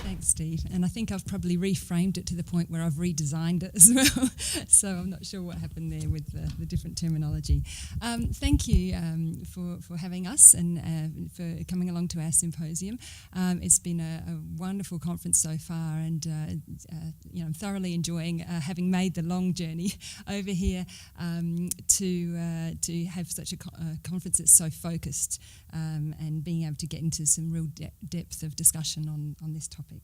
Thanks, Steve. And I think I've probably reframed it to the point where I've redesigned it as well. So I'm not sure what happened there with the different terminology. Thank you for having us and for coming along to our symposium. It's been a wonderful conference so far, and I'm thoroughly enjoying having made the long journey over here to have such a conference that's so focused and being able to get into some real depth of discussion on this topic.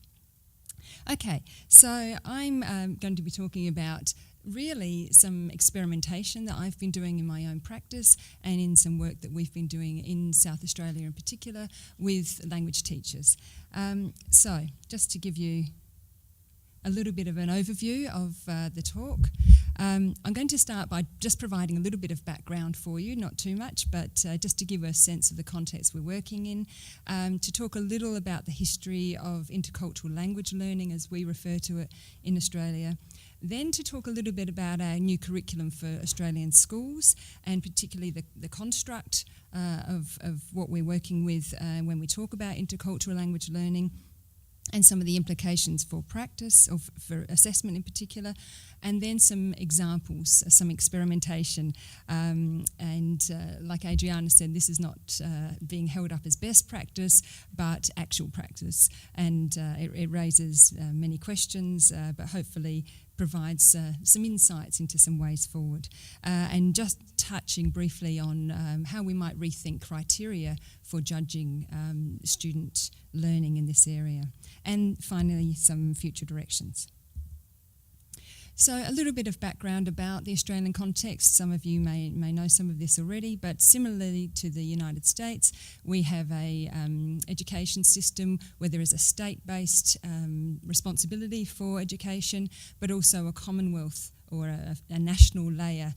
Okay, so I'm going to be talking about really some experimentation that I've been doing in my own practice and in some work that we've been doing in South Australia in particular with language teachers. So just to give you a little bit of an overview of the talk. I'm going to start by just providing a little bit of background for you, not too much, but just to give a sense of the context we're working in, to talk a little about the history of intercultural language learning as we refer to it in Australia, then to talk a little bit about our new curriculum for Australian schools and particularly the construct of what we're working with when we talk about intercultural language learning, and some of the implications for practice, or for assessment in particular, and then some examples, some experimentation. Like Adriana said, this is not being held up as best practice, but actual practice. And it raises many questions, but hopefully provides some insights into some ways forward. And just touching briefly on how we might rethink criteria for judging student learning in this area. And finally, some future directions. So a little bit of background about the Australian context. Some of you may know some of this already, but similarly to the United States, we have a education system where there is a state-based responsibility for education, but also a Commonwealth or a national layer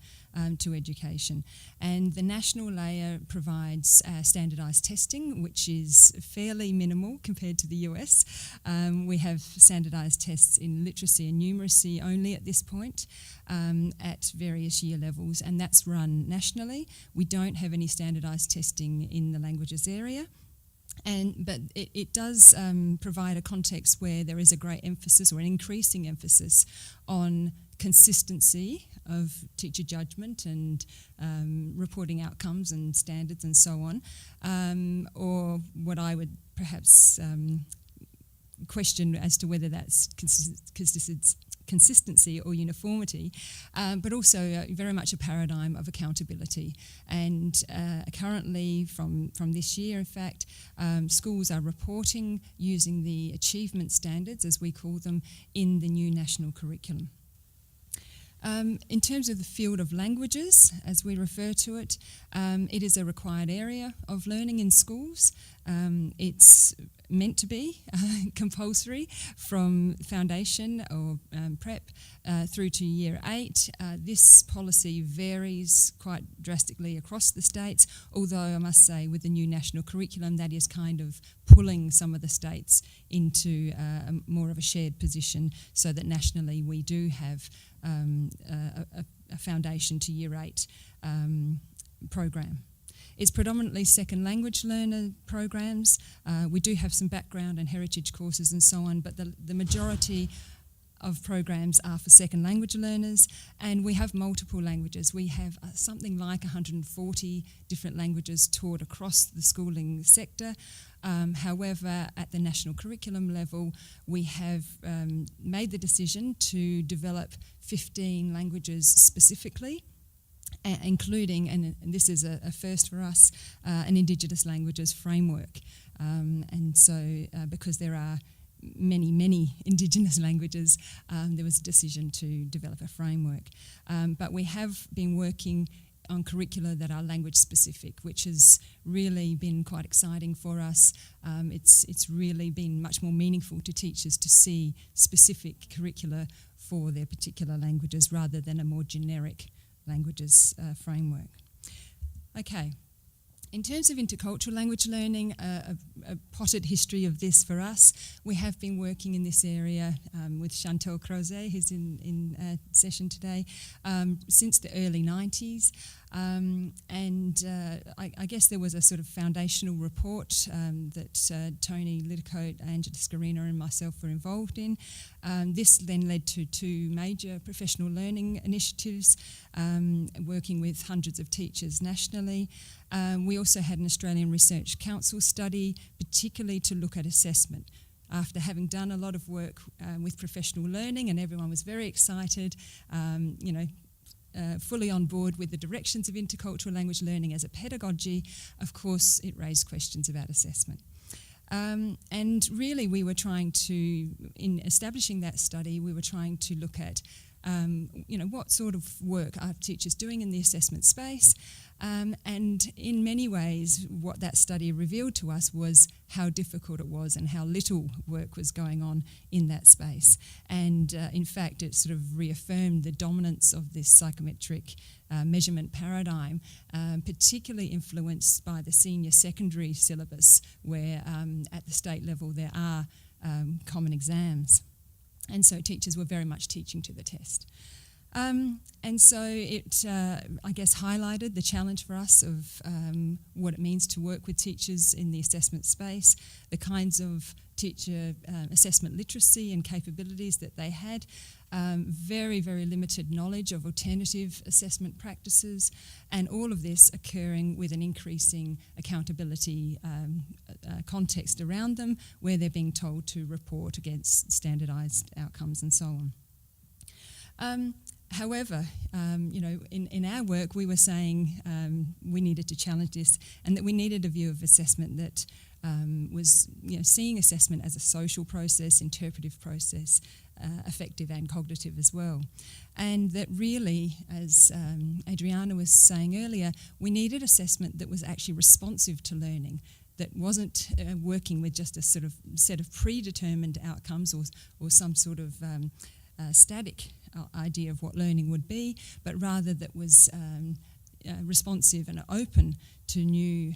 to education. And the national layer provides standardised testing, which is fairly minimal compared to the US. We have standardised tests in literacy and numeracy only at this point at various year levels, and that's run nationally. We don't have any standardised testing in the languages area. But it does provide a context where there is a great emphasis or an increasing emphasis on consistency of teacher judgment and reporting outcomes and standards and so on, or what I would perhaps question as to whether that's consistency or uniformity, but also very much a paradigm of accountability. And currently, from this year, in fact, schools are reporting using the achievement standards, as we call them, in the new national curriculum. In terms of the field of languages, as we refer to it, it is a required area of learning in schools. It's meant to be compulsory from foundation or prep through to year 8. This policy varies quite drastically across the states, although I must say with the new national curriculum that is kind of pulling some of the states into more of a shared position, so that nationally we do have a foundation to year 8 program. It's predominantly second language learner programs. We do have some background and heritage courses and so on, but the majority of programs are for second language learners, and we have multiple languages. We have something like 140 different languages taught across the schooling sector. However, at the national curriculum level, we have made the decision to develop 15 languages specifically, including, and this is a first for us, an Indigenous languages framework. And so because there are many Indigenous languages, there was a decision to develop a framework. But we have been working on curricula that are language specific, which has really been quite exciting for us. It's really been much more meaningful to teachers to see specific curricula for their particular languages rather than a more generic languages framework. Okay. In terms of intercultural language learning, a potted history of this for us, we have been working in this area with Chantal Crozet, who's in session today, since the early 90s. I guess there was a sort of foundational report that Tony Littlecote, Angela Scarina and myself were involved in. This then led to 2 major professional learning initiatives, working with hundreds of teachers nationally. We also had an Australian Research Council study, particularly to look at assessment. After having done a lot of work with professional learning, and everyone was very excited, fully on board with the directions of intercultural language learning as a pedagogy, of course it raised questions about assessment. And really we were trying to, in establishing that study, we were trying to look at what sort of work are teachers doing in the assessment space, and in many ways what that study revealed to us was how difficult it was and how little work was going on in that space. And in fact it sort of reaffirmed the dominance of this psychometric measurement paradigm, particularly influenced by the senior secondary syllabus, where at the state level there are common exams. And so teachers were very much teaching to the test. And so it, I guess, highlighted the challenge for us of what it means to work with teachers in the assessment space, the kinds of teacher assessment literacy and capabilities that they had, very, very limited knowledge of alternative assessment practices, and all of this occurring with an increasing accountability context around them, where they're being told to report against standardised outcomes and so on. However, in our work we were saying we needed to challenge this, and that we needed a view of assessment that was seeing assessment as a social process, interpretive process, affective and cognitive as well. And that really, as Adriana was saying earlier, we needed assessment that was actually responsive to learning, that wasn't working with just a sort of set of predetermined outcomes or some sort of static idea of what learning would be, but rather that was responsive and open to new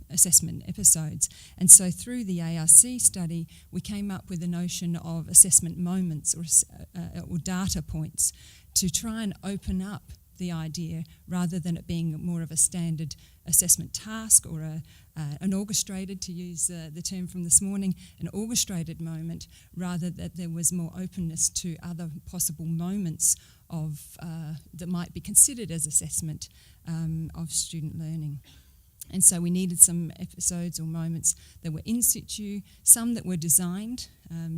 assessment episodes. And so through the ARC study, we came up with the notion of assessment moments or data points to try and open up the idea, rather than it being more of a standard assessment task or an orchestrated, to use the term from this morning, an orchestrated moment, rather that there was more openness to other possible moments of that might be considered as assessment of student learning. And so we needed some episodes or moments that were in situ, some that were designed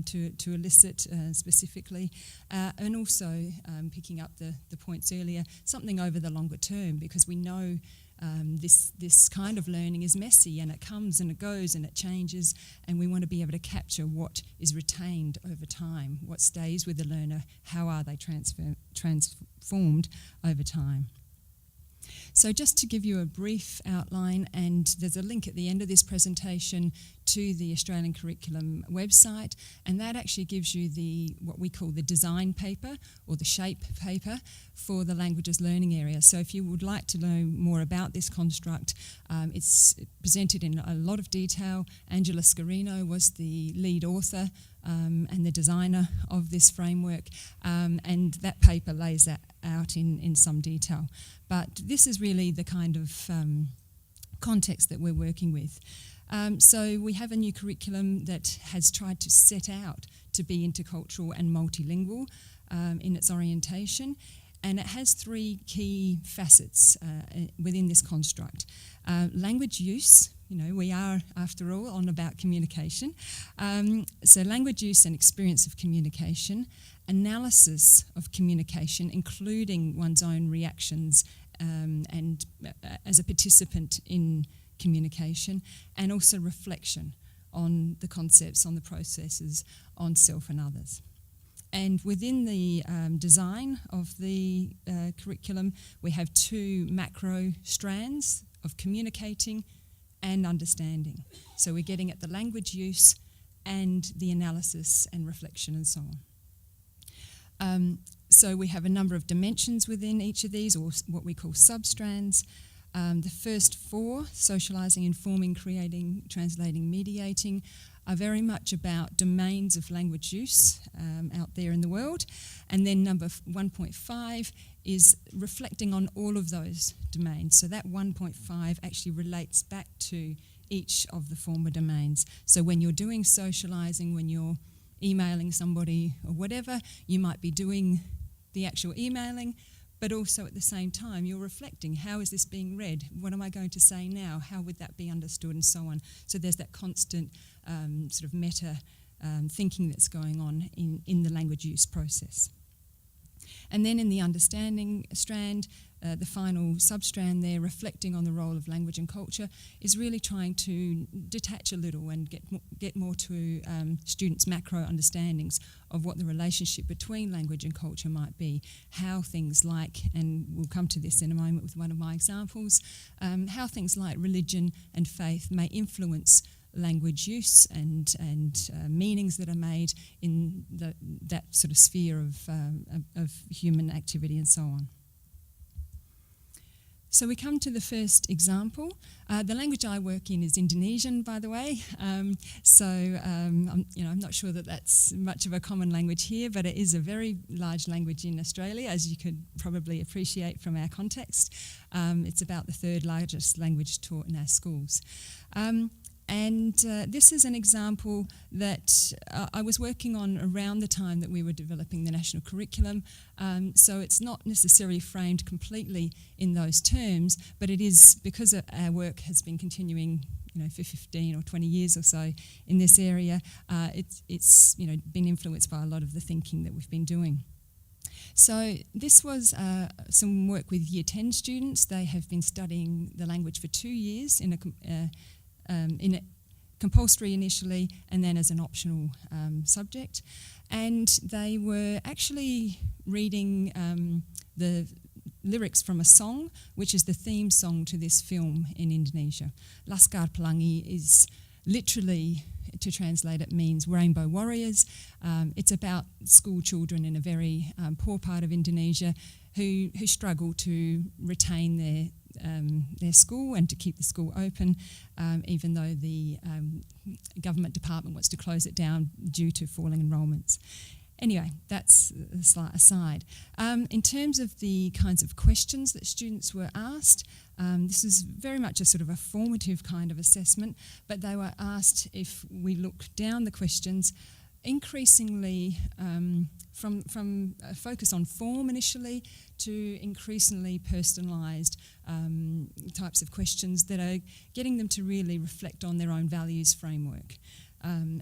to elicit specifically, and also picking up the points earlier, something over the longer term, because we know this kind of learning is messy, and it comes and it goes and it changes, and we want to be able to capture what is retained over time, what stays with the learner, how are they transformed over time. So just to give you a brief outline, and there's a link at the end of this presentation to the Australian Curriculum website, and that actually gives you what we call the design paper or the shape paper for the languages learning area. So if you would like to know more about this construct, it's presented in a lot of detail. Angela Scarino was the lead author and the designer of this framework, and that paper lays that out in some detail. But this is really the kind of context that we're working with. So we have a new curriculum that has tried to set out to be intercultural and multilingual in its orientation, and it has 3 key facets within this construct. Language use. We are, after all, on about communication. So language use and experience of communication, analysis of communication, including one's own reactions and as a participant in communication, and also reflection on the concepts, on the processes, on self and others. And within the design of the curriculum, we have 2 macro strands of communicating and understanding. So we're getting at the language use and the analysis and reflection and so on. So we have a number of dimensions within each of these, or what we call substrands. The first 4, socialising, informing, creating, translating, mediating, are very much about domains of language use out there in the world. And then number 1.5 is reflecting on all of those domains. So that 1.5 actually relates back to each of the former domains. So when you're doing socialising, when you're emailing somebody or whatever, you might be doing the actual emailing, but also at the same time you're reflecting, how is this being read? What am I going to say now? How would that be understood, and so on. So there's that constant sort of meta thinking that's going on in the language use process. And then in the understanding strand, the final substrand there, reflecting on the role of language and culture, is really trying to detach a little and get more to students' macro understandings of what the relationship between language and culture might be, how things like, and we'll come to this in a moment with one of my examples, how things like religion and faith may influence language use and meanings that are made in that sort of sphere of human activity and so on. So we come to the first example. The language I work in is Indonesian, by the way. I'm not sure that that's much of a common language here, but it is a very large language in Australia, as you could probably appreciate from our context. It's about the third largest language taught in our schools. And this is an example that I was working on around the time that we were developing the national curriculum. So it's not necessarily framed completely in those terms, but it is, because our work has been continuing for 15 or 20 years or so in this area, it's been influenced by a lot of the thinking that we've been doing. So this was some work with Year 10 students. They have been studying the language for 2 years in a compulsory initially, and then as an optional subject. And they were actually reading the lyrics from a song, which is the theme song to this film in Indonesia. Laskar Pelangi is literally, to translate it, means rainbow warriors. It's about school children in a very poor part of Indonesia who struggle to retain their school and to keep the school open, even though the government department wants to close it down due to falling enrolments. Anyway, that's a slight aside. In terms of the kinds of questions that students were asked, this is very much a sort of a formative kind of assessment, but they were asked, if we look down the questions, increasingly from a focus on form initially to increasingly personalised types of questions that are getting them to really reflect on their own values framework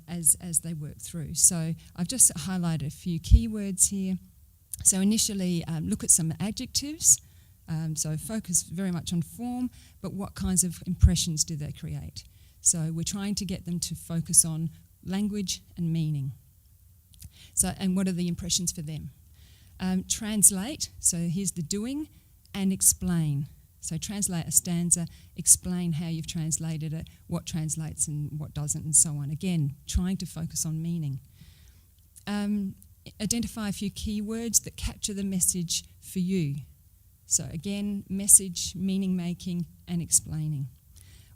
as they work through. So I've just highlighted a few keywords here. So initially, look at some adjectives. So focus very much on form, but what kinds of impressions do they create? So we're trying to get them to focus on language and meaning. So, and what are the impressions for them? Translate, so here's the doing, and explain. So translate a stanza, explain how you've translated it, what translates and what doesn't, and so on. Again, trying to focus on meaning. Identify a few keywords that capture the message for you. So again, message, meaning making, and explaining.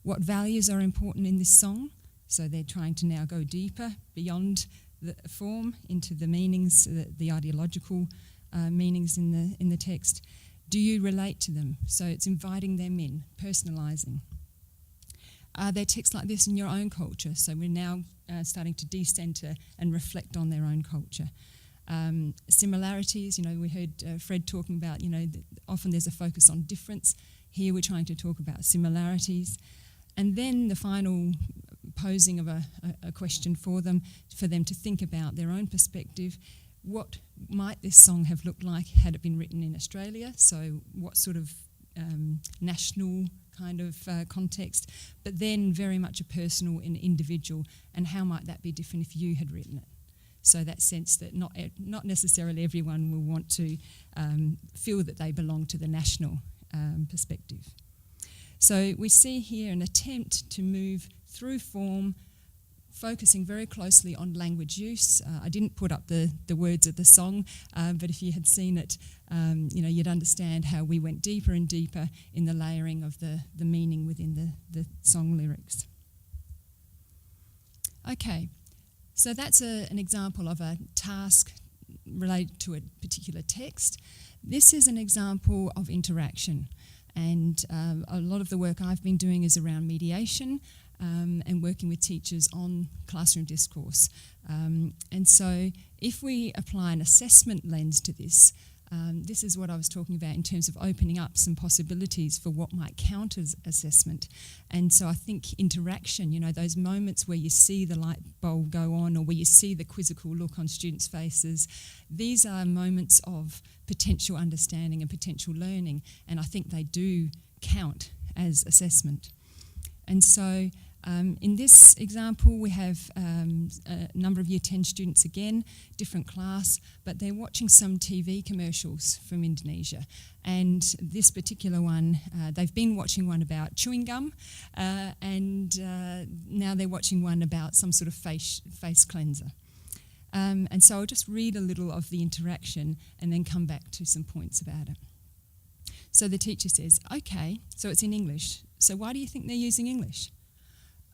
What values are important in this song? So they're trying to now go deeper beyond the form into the meanings, the ideological meanings in the text. Do you relate to them? So it's inviting them in, personalising. Are there texts like this in your own culture? So we're now starting to decentre and reflect on their own culture. Similarities, we heard Fred talking about, often there's a focus on difference. Here we're trying to talk about similarities. And then the final posing of a question for them to think about their own perspective. What might this song have looked like had it been written in Australia? So what sort of national kind of context, but then very much a personal and individual, and how might that be different if you had written it? So that sense that not necessarily everyone will want to feel that they belong to the national perspective. So we see here an attempt to move through form, focusing very closely on language use. I didn't put up the words of the song, but if you had seen it, you'd understand how we went deeper and deeper in the layering of the meaning within the song lyrics. Okay, so that's an example of a task related to a particular text. This is an example of interaction, and a lot of the work I've been doing is around mediation and working with teachers on classroom discourse. And so if we apply an assessment lens to this, this is what I was talking about in terms of opening up some possibilities for what might count as assessment. And so I think interaction, you know, those moments where you see the light bulb go on or where you see the quizzical look on students' faces, these are moments of potential understanding and potential learning, and I think they do count as assessment. And so in this example, we have a number of Year 10 students again, different class, but they're watching some TV commercials from Indonesia. And this particular one, they've been watching one about chewing gum, and now they're watching one about some sort of face cleanser. And so I'll just read a little of the interaction and then come back to some points about it. So the teacher says, okay, so it's in English. So why do you think they're using English?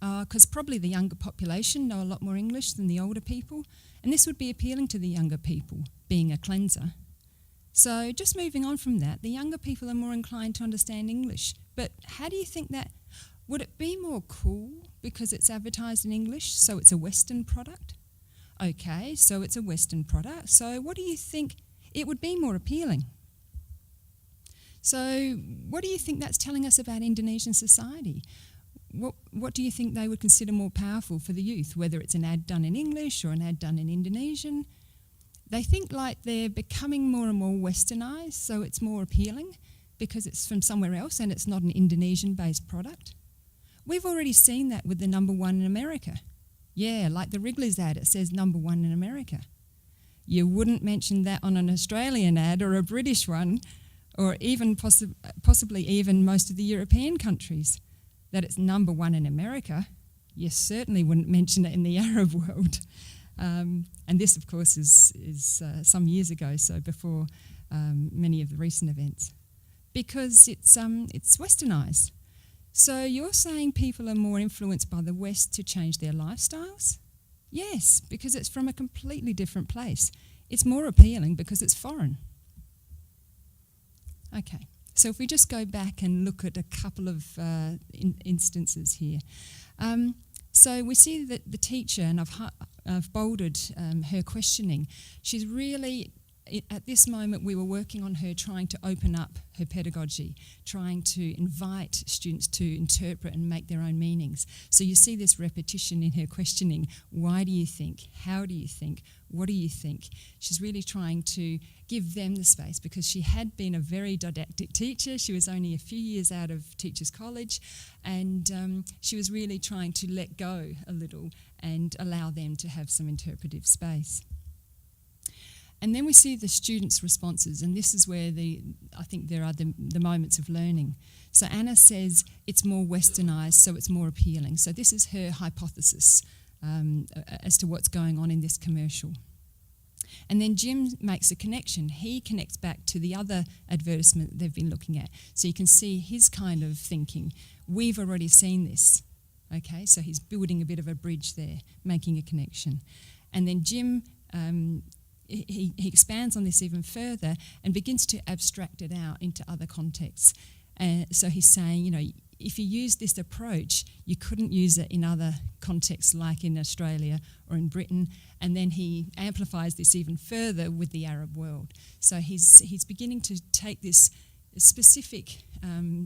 Because probably the younger population know a lot more English than the older people, and this would be appealing to the younger people, being a cleanser. So just moving on from that, the younger people are more inclined to understand English. But how do you think that, would it be more cool because it's advertised in English, so it's a Western product? Okay, so it's a Western product, so what do you think, it would be more appealing? So what do you think that's telling us about Indonesian society? What do you think they would consider more powerful for the youth, whether it's an ad done in English or an ad done in Indonesian? They think like they're becoming more and more westernised, so it's more appealing because it's from somewhere else and it's not an Indonesian-based product. We've already seen that with the #1 in America. Yeah, like the Wrigley's ad, it says #1 in America. You wouldn't mention that on an Australian ad or a British one, or even possibly even most of the European countries. That it's #1 in America, you certainly wouldn't mention it in the Arab world. And this, of course, is some years ago, so before many of the recent events. Because it's westernised. So you're saying people are more influenced by the West to change their lifestyles? Yes, because it's from a completely different place. It's more appealing because it's foreign. Okay. So if we just go back and look at a couple of instances here. So we see that the teacher, and I've bolded her questioning, she's really, at this moment we were working on her trying to open up her pedagogy, trying to invite students to interpret and make their own meanings. So you see this repetition in her questioning. Why do you think? How do you think? What do you think? She's really trying to give them the space because she had been a very didactic teacher. She was only a few years out of Teachers College, and she was really trying to let go a little and allow them to have some interpretive space. And then we see the students' responses, and this is where I think there are the moments of learning. So Anna says it's more westernised, so it's more appealing. So this is her hypothesis as to what's going on in this commercial. And then Jim makes a connection. He connects back to the other advertisement they've been looking at. So you can see his kind of thinking. We've already seen this. Okay, so he's building a bit of a bridge there, making a connection. And then Jim... He expands on this even further and begins to abstract it out into other contexts. So he's saying, you know, if you use this approach, you couldn't use it in other contexts like in Australia or in Britain. And then he amplifies this even further with the Arab world. So he's beginning to take this specific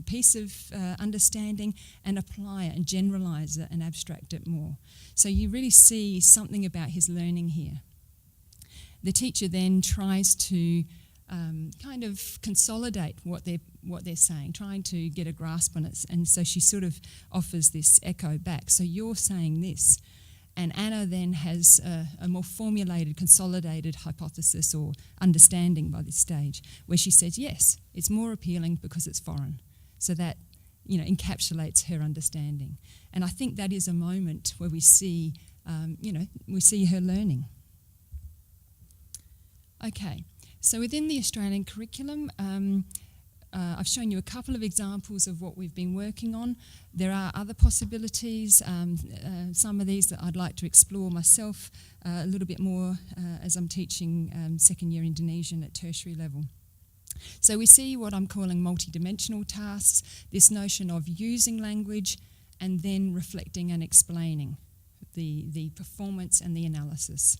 piece of understanding and apply it and generalise it and abstract it more. So you really see something about his learning here. The teacher then tries to kind of consolidate what they're saying, trying to get a grasp on it. And so she sort of offers this echo back. So you're saying this. And Anna then has a more formulated, consolidated hypothesis or understanding by this stage, where she says, yes, it's more appealing because it's foreign. So that, you know, encapsulates her understanding. And I think that is a moment where we see, we see her learning. Okay, so within the Australian curriculum, I've shown you a couple of examples of what we've been working on. There are other possibilities, some of these that I'd like to explore myself a little bit more as I'm teaching second year Indonesian at tertiary level. So we see what I'm calling multidimensional tasks, this notion of using language and then reflecting and explaining the performance and the analysis.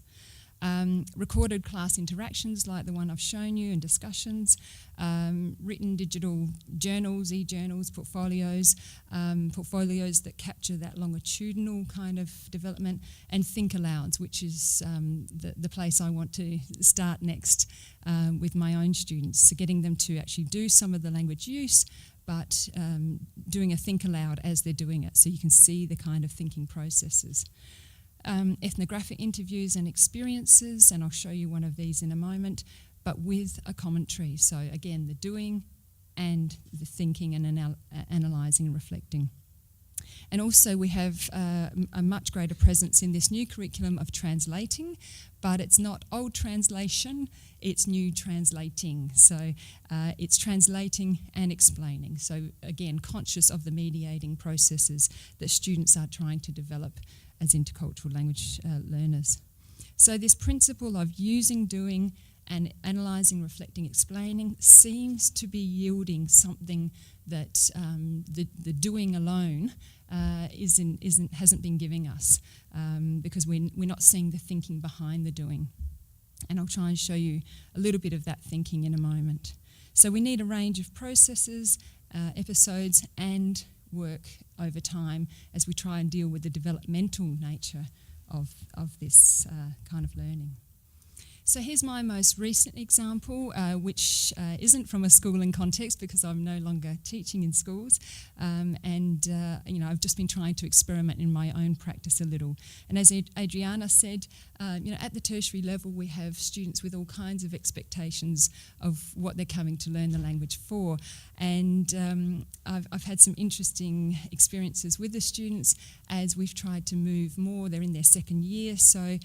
Recorded class interactions like the one I've shown you and discussions, written digital journals, e-journals, portfolios that capture that longitudinal kind of development, and think alouds, which is the place I want to start next with my own students, so getting them to actually do some of the language use, but doing a think aloud as they're doing it, so you can see the kind of thinking processes. Ethnographic interviews and experiences, and I'll show you one of these in a moment, but with a commentary. So again, the doing and the thinking and analysing and reflecting. And also we have a much greater presence in this new curriculum of translating, but it's not old translation, it's new translating. So it's translating and explaining. So again, conscious of the mediating processes that students are trying to develop as intercultural language learners. So this principle of using, doing, and analysing, reflecting, explaining seems to be yielding something that the doing alone hasn't been giving us, because we're not seeing the thinking behind the doing. And I'll try and show you a little bit of that thinking in a moment. So we need a range of processes, episodes, and work over time as we try and deal with the developmental nature of this kind of learning. So here's my most recent example, which isn't from a schooling context because I'm no longer teaching in schools, I've just been trying to experiment in my own practice a little. And as Adriana said, at the tertiary level we have students with all kinds of expectations of what they're coming to learn the language for, and I've had some interesting experiences with the students as we've tried to move more. They're in their second year, so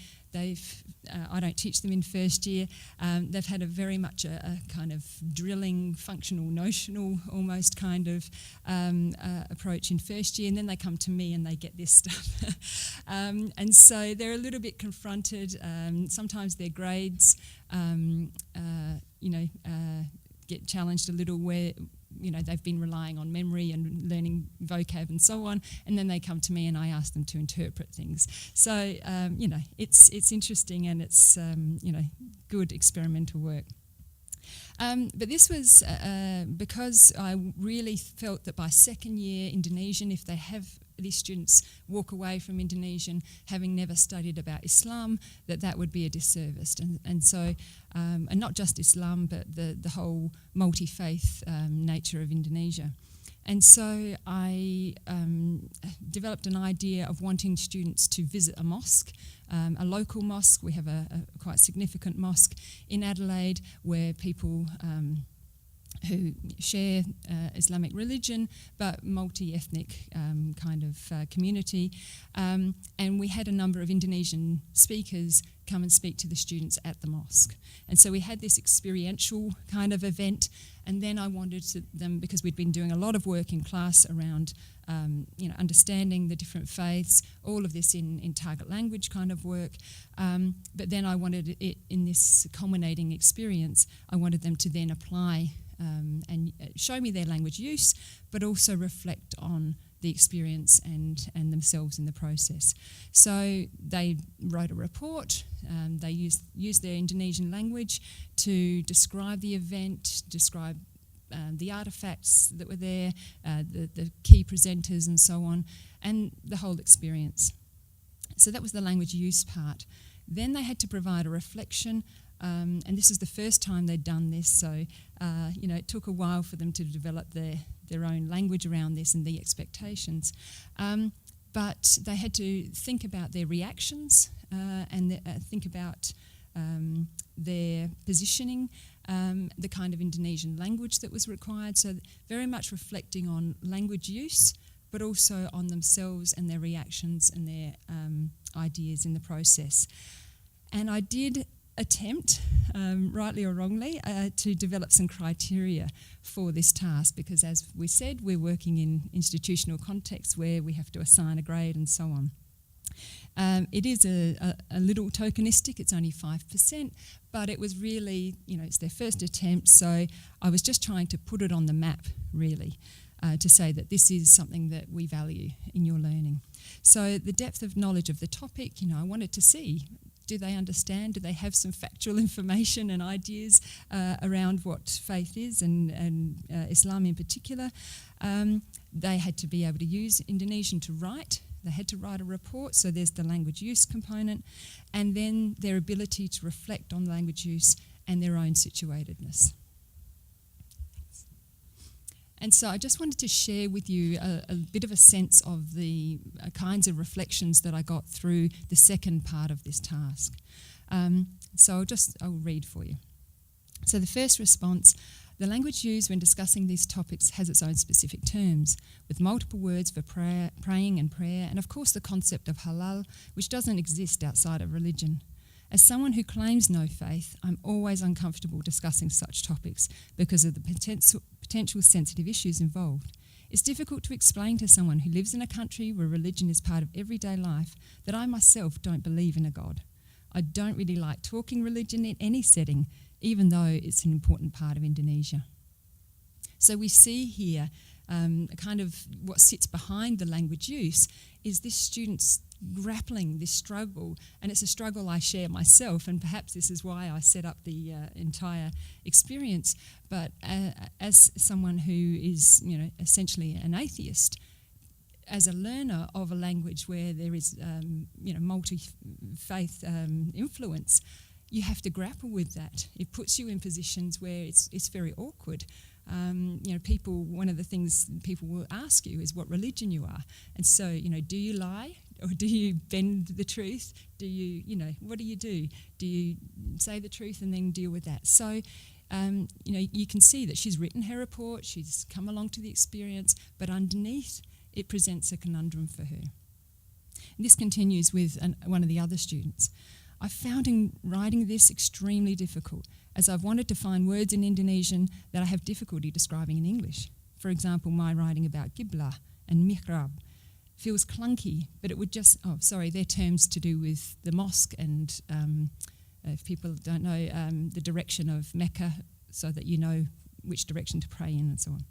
I don't teach them in first year. They've had a very much a kind of drilling, functional, notional almost kind of approach in first year, and then they come to me and they get this stuff. And so they're a little bit confronted. Sometimes their grades, get challenged a little where they've been relying on memory and learning vocab and so on, and then they come to me and I ask them to interpret things. So, it's interesting, and it's, good experimental work. But this was because I really felt that by second year Indonesian, if they have these students walk away from Indonesian having never studied about Islam, that would be a disservice. And so, and not just Islam, but the whole multi-faith nature of Indonesia. And so I developed an idea of wanting students to visit a mosque, a local mosque. We have a quite significant mosque in Adelaide where people who share Islamic religion, but multi-ethnic kind of community. And we had a number of Indonesian speakers come and speak to the students at the mosque. And so we had this experiential kind of event, and then I wanted them, because we'd been doing a lot of work in class around understanding the different faiths, all of this in target language kind of work, but then I wanted it in this culminating experience, I wanted them to then apply and show me their language use, but also reflect on the experience and themselves in the process. So they wrote a report, they used their Indonesian language to describe the event, describe the artefacts that were there, the key presenters and so on, and the whole experience. So that was the language use part. Then they had to provide a reflection, and this is the first time they'd done this, so it took a while for them to develop their own language around this and the expectations. But they had to think about their reactions and think about their positioning, the kind of Indonesian language that was required, so very much reflecting on language use, but also on themselves and their reactions and their ideas in the process. And I did attempt, rightly or wrongly, to develop some criteria for this task, because as we said, we're working in institutional contexts where we have to assign a grade and so on. It is a little tokenistic, it's only 5%, but it was really, it's their first attempt, so I was just trying to put it on the map, really, to say that this is something that we value in your learning. So the depth of knowledge of the topic, I wanted to see, do they understand, do they have some factual information and ideas around what faith is and Islam in particular. They had to be able to use Indonesian to write. They had to write a report, so there's the language use component, and then their ability to reflect on language use and their own situatedness. And so I just wanted to share with you a bit of a sense of the kinds of reflections that I got through the second part of this task. So I'll read for you. So the first response: the language used when discussing these topics has its own specific terms, with multiple words for praying and prayer, and of course the concept of halal, which doesn't exist outside of religion. As someone who claims no faith, I'm always uncomfortable discussing such topics because of the potential sensitive issues involved. It's difficult to explain to someone who lives in a country where religion is part of everyday life that I myself don't believe in a God. I don't really like talking religion in any setting, even though it's an important part of Indonesia. So we see here kind of what sits behind the language use is this student's grappling, this struggle, and it's a struggle I share myself, and perhaps this is why I set up the entire experience. But as someone who is, essentially an atheist, as a learner of a language where there is, multi-faith influence, you have to grapple with that. It puts you in positions where it's very awkward. One of the things people will ask you is what religion you are. And so, do you lie or do you bend the truth? Do you, what do? Do you say the truth and then deal with that? So, you can see that she's written her report, she's come along to the experience, but underneath it presents a conundrum for her. And this continues with one of the other students. I found in writing this extremely difficult, as I've wanted to find words in Indonesian that I have difficulty describing in English. For example, my writing about Qibla and Mihrab feels clunky, but it would just, they're terms to do with the mosque and, if people don't know, the direction of Mecca, so that you know which direction to pray in and so on.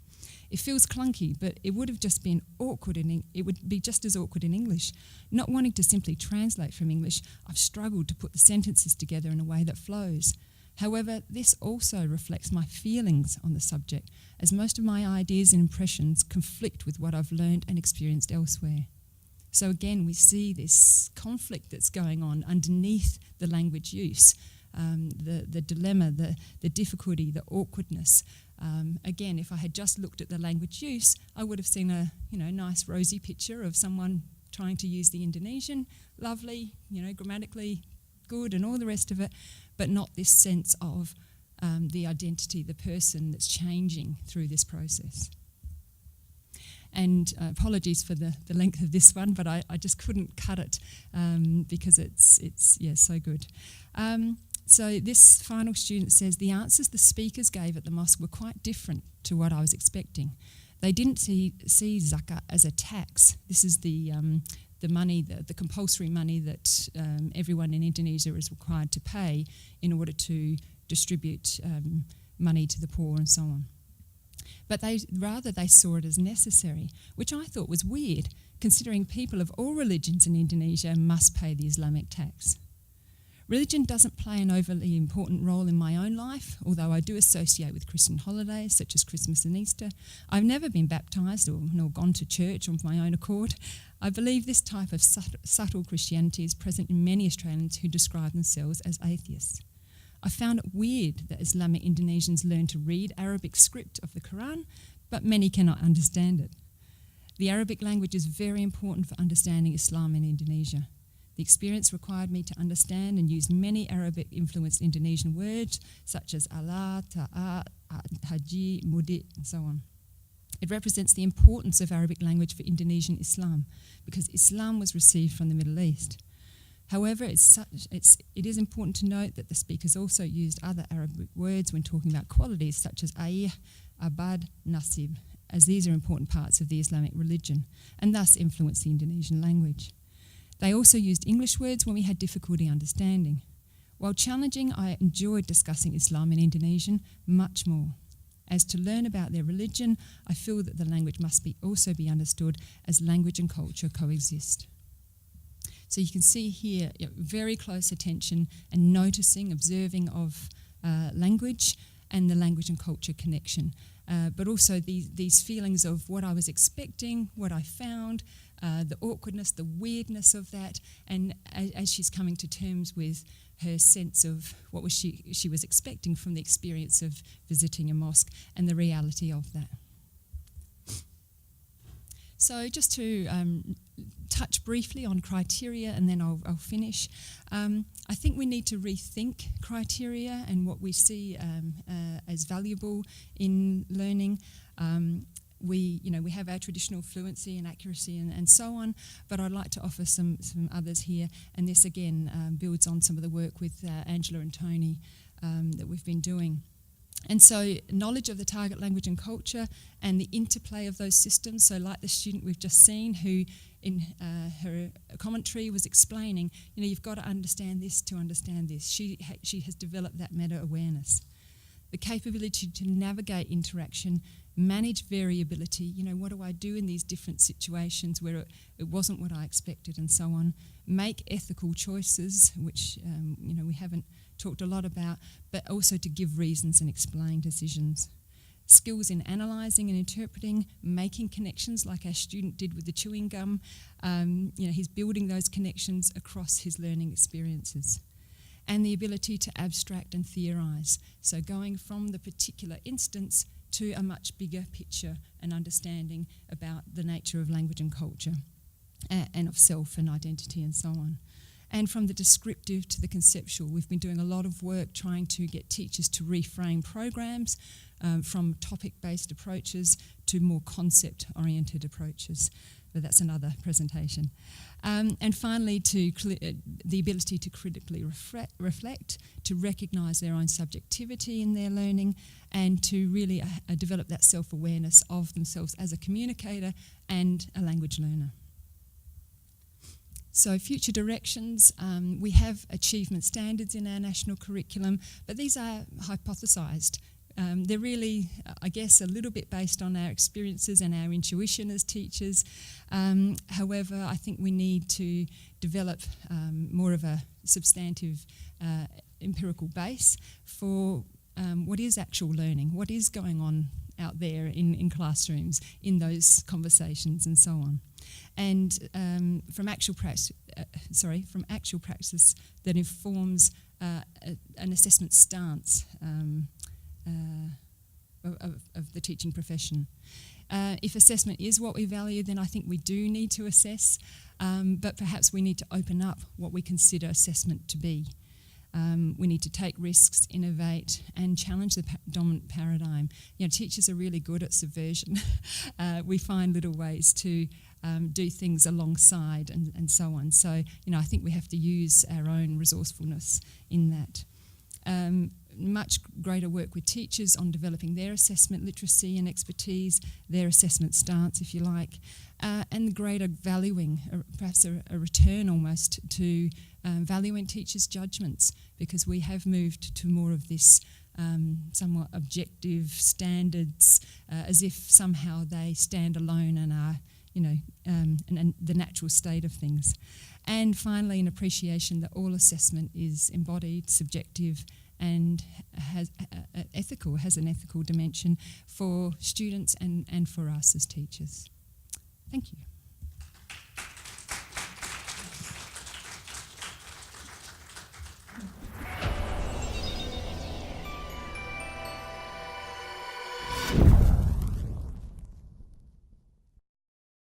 It feels clunky, but it would have just been awkward it would be just as awkward in English. Not wanting to simply translate from English, I've struggled to put the sentences together in a way that flows. However, this also reflects my feelings on the subject, as most of my ideas and impressions conflict with what I've learned and experienced elsewhere. So again, we see this conflict that's going on underneath the language use, the dilemma, the difficulty, the awkwardness. Again, if I had just looked at the language use, I would have seen a nice rosy picture of someone trying to use the Indonesian, lovely, grammatically good and all the rest of it, but not this sense of the identity, the person that's changing through this process. And apologies for the length of this one, but I just couldn't cut it because it's so good. So this final student says, the answers the speakers gave at the mosque were quite different to what I was expecting. They didn't see zakat as a tax. This is the money, the compulsory money that everyone in Indonesia is required to pay in order to distribute money to the poor and so on. But they saw it as necessary, which I thought was weird, considering people of all religions in Indonesia must pay the Islamic tax. Religion doesn't play an overly important role in my own life, although I do associate with Christian holidays such as Christmas and Easter. I've never been baptised nor gone to church of my own accord. I believe this type of subtle Christianity is present in many Australians who describe themselves as atheists. I found it weird that Islamic Indonesians learn to read Arabic script of the Quran, but many cannot understand it. The Arabic language is very important for understanding Islam in Indonesia. The experience required me to understand and use many Arabic-influenced Indonesian words such as Allah, Ta'at, Haji, Mudit, and so on. It represents the importance of Arabic language for Indonesian Islam because Islam was received from the Middle East. However, it is important to note that the speakers also used other Arabic words when talking about qualities such as ayh, abad, nasib, as these are important parts of the Islamic religion and thus influence the Indonesian language. They also used English words when we had difficulty understanding. While challenging, I enjoyed discussing Islam in Indonesian much more. As to learn about their religion, I feel that the language must also be understood as language and culture coexist. So you can see here very close attention and noticing, observing of language and the language and culture connection. But also these feelings of what I was expecting, what I found, the awkwardness, the weirdness of that, and as she's coming to terms with her sense of what was she was expecting from the experience of visiting a mosque and the reality of that. So just to touch briefly on criteria, and then I'll finish. I think we need to rethink criteria and what we see as valuable in learning. We have our traditional fluency and accuracy and so on, but I'd like to offer some others here, and this again builds on some of the work with Angela and Tony that we've been doing. And so knowledge of the target language and culture and the interplay of those systems, so like the student we've just seen who in her commentary was explaining, you've got to understand this to understand this. She has developed that meta-awareness. The capability to navigate interaction, manage variability, what do I do in these different situations where it wasn't what I expected and so on, make ethical choices, which we haven't talked a lot about, but also to give reasons and explain decisions. Skills in analysing and interpreting, making connections like our student did with the chewing gum. He's building those connections across his learning experiences. And the ability to abstract and theorise. So going from the particular instance to a much bigger picture and understanding about the nature of language and culture and of self and identity and so on. And from the descriptive to the conceptual, we've been doing a lot of work trying to get teachers to reframe programs from topic-based approaches to more concept-oriented approaches. But that's another presentation. And finally, the ability to critically reflect, to recognise their own subjectivity in their learning, and to really develop that self-awareness of themselves as a communicator and a language learner. So future directions, we have achievement standards in our national curriculum, but these are hypothesised. They're really, I guess, a little bit based on our experiences and our intuition as teachers. However, I think we need to develop more of a substantive empirical base for what is actual learning, what is going on out there in classrooms, in those conversations and so on. And from actual practice that informs an assessment stance of the teaching profession. If assessment is what we value, then I think we do need to assess, but perhaps we need to open up what we consider assessment to be. We need to take risks, innovate, and challenge the dominant paradigm. Teachers are really good at subversion. We find little ways to do things alongside and so on. So, I think we have to use our own resourcefulness in that. Much greater work with teachers on developing their assessment literacy and expertise, their assessment stance, if you like, and greater valuing, perhaps a return almost to valuing teachers' judgments, because we have moved to more of this somewhat objective standards, as if somehow they stand alone and are, and the natural state of things. And finally, an appreciation that all assessment is embodied, subjective, and has an ethical dimension for students and for us as teachers. Thank you.